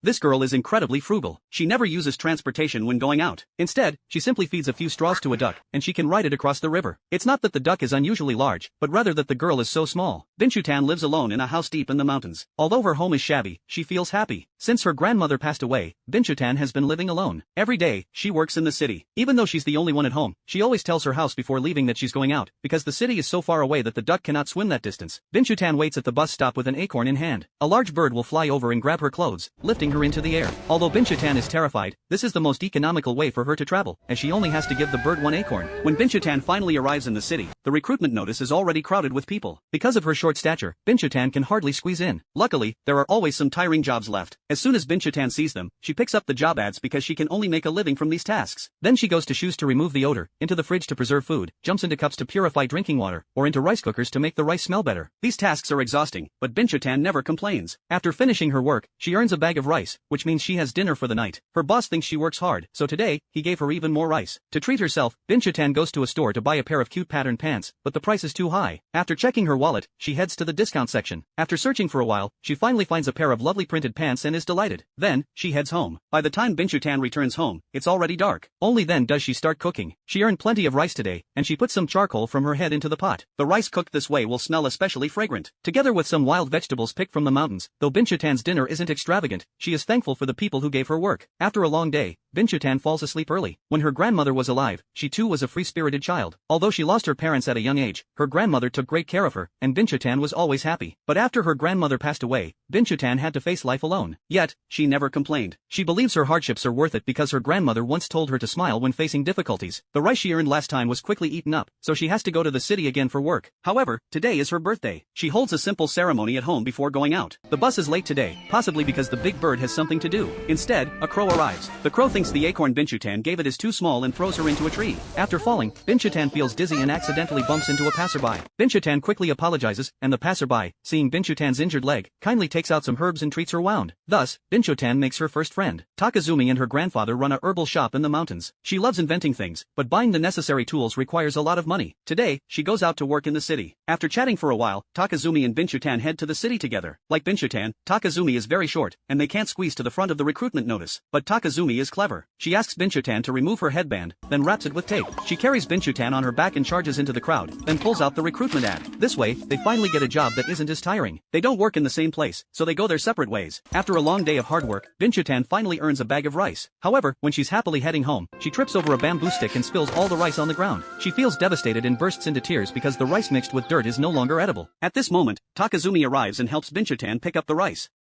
This girl is incredibly frugal. She never uses transportation when going out. Instead, she simply feeds a few straws to a duck, and she can ride it across the river. It's not that the duck is unusually large, but rather that the girl is so small. Binchutan lives alone in a house deep in the mountains. Although her home is shabby, she feels happy. Since her grandmother passed away, Binchutan has been living alone. Every day, she works in the city. Even though she's the only one at home, she always tells her house before leaving that she's going out, because the city is so far away that the duck cannot swim that distance. Binchutan waits at the bus stop with an acorn in hand. A large bird will fly over and grab her clothes, lifting her into the air. Although Binchutan is terrified, this is the most economical way for her to travel, as she only has to give the bird one acorn. When Binchutan finally arrives in the city, the recruitment notice is already crowded with people. Because of her short stature, Binchutan can hardly squeeze in. Luckily, there are always some tiring jobs left. As soon as Binchutan sees them, she picks up the job ads because she can only make a living from these tasks. Then she goes to shoes to remove the odor, into the fridge to preserve food, jumps into cups to purify drinking water, or into rice cookers to make the rice smell better. These tasks are exhausting, but Binchutan never complains. After finishing her work, she earns a bag of rice, which means she has dinner for the night. Her boss thinks she works hard, so today, he gave her even more rice. To treat herself, Binchutan goes to a store to buy a pair of cute patterned pants, but the price is too high. After checking her wallet, she heads to the discount section. After searching for a while, she finally finds a pair of lovely printed pants and is delighted. Then, she heads home. By the time Binchutan returns home, it's already dark. Only then does she start cooking. She earned plenty of rice today, and she puts some charcoal from her head into the pot. The rice cooked this way will smell especially fragrant. Together with some wild vegetables picked from the mountains, though Binchutan's dinner isn't extravagant, she is thankful for the people who gave her work. After a long day, Binchutan falls asleep early. When her grandmother was alive, she too was a free-spirited child. Although she lost her parents at a young age, her grandmother took great care of her, and Binchutan was always happy. But after her grandmother passed away, Binchutan had to face life alone. Yet, she never complained. She believes her hardships are worth it because her grandmother once told her to smile when facing difficulties. The rice she earned last time was quickly eaten up, so she has to go to the city again for work. However, today is her birthday. She holds a simple ceremony at home before going out. The bus is late today, possibly because the big bird has something to do. Instead, a crow arrives. The crow thinks the acorn Binchutan gave it is too small and throws her into a tree. After falling, Binchutan feels dizzy and accidentally bumps into a passerby. Binchutan quickly apologizes, and the passerby, seeing Binchutan's injured leg, kindly takes out some herbs and treats her wound. Thus, Binchutan makes her first friend. Takazumi and her grandfather run a herbal shop in the mountains. She loves inventing things, but buying the necessary tools requires a lot of money. Today, she goes out to work in the city. After chatting for a while, Takazumi and Binchutan head to the city together. Like Binchutan, Takazumi is very short, and they can't squeeze to the front of the recruitment notice. But Takazumi is clever. She asks Binchutan to remove her headband, then wraps it with tape. She carries Binchutan on her back and charges into the crowd, then pulls out the recruitment ad. This way, they finally get a job that isn't as tiring. They don't work in the same place, so they go their separate ways. After a long day of hard work, Binchutan finally earns a bag of rice. However, when she's happily heading home, she trips over a bamboo stick and spills all the rice on the ground. She feels devastated and bursts into tears because the rice mixed with dirt is no longer edible. At this moment, Takazumi arrives and helps Binchutan pick up the rice.